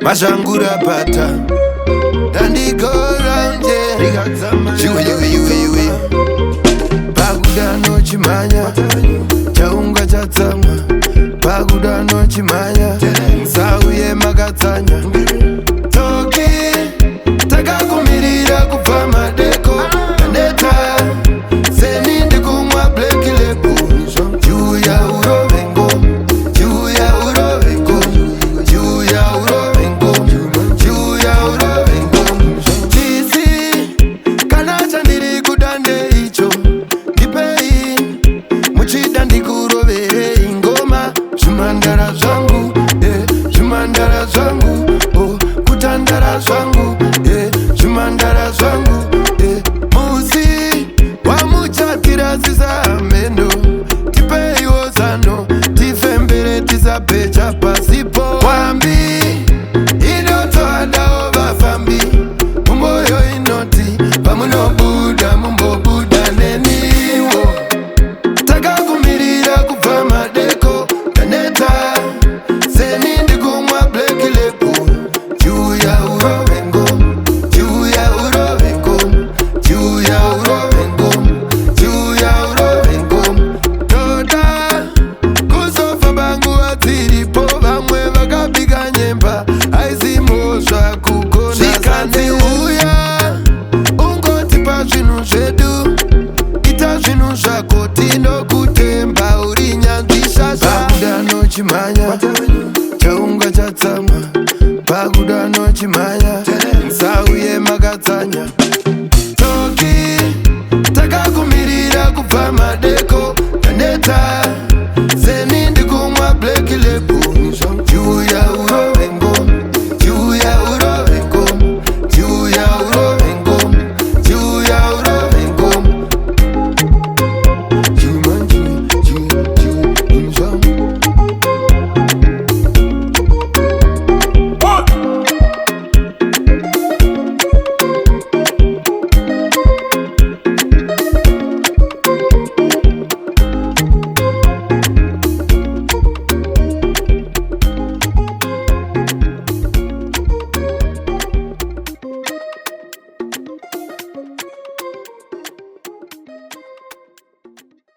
Mashangura pata Dandi go round Yui Paguda no chimanya Chaunga chatsama Paguda no chimanya Sauye magatanya Toki Taka kumirira kupama deko Kaneta Seni ndikumwa bleki lepo Juya urovengo Juya urovengo Juya urovengo Juya urovengo Chisi Kanacha ndiri kudande icho Kipei Muchida ndikurovere ingoma Shumandara zangu Shumandara zangu Kutandara zangu Shumandara zangu Musi Wamuchakira sisa mendo Kipei ozano Tifembere tisapecha pasipo Wambi Inoto adao vafambi Mumboyo inoti Pamuno buda mumbo buda neniwo Taka kumirira kufama deko Kaneta Seni ndikumwa bleki lepo Juya urovengo Juya urovengo Juya urovengo Juya urovengo Toda Kusofa bangu atiripo Vamwe vakapiga nyemba Aizimoswa kukona Zikandi uya Ungoti pa zvinu zvedu Ita zvinu zvako tino kutemba uri nyanzvisasa Paguda no chimanya Chaunga chatsama Paguda no chimanya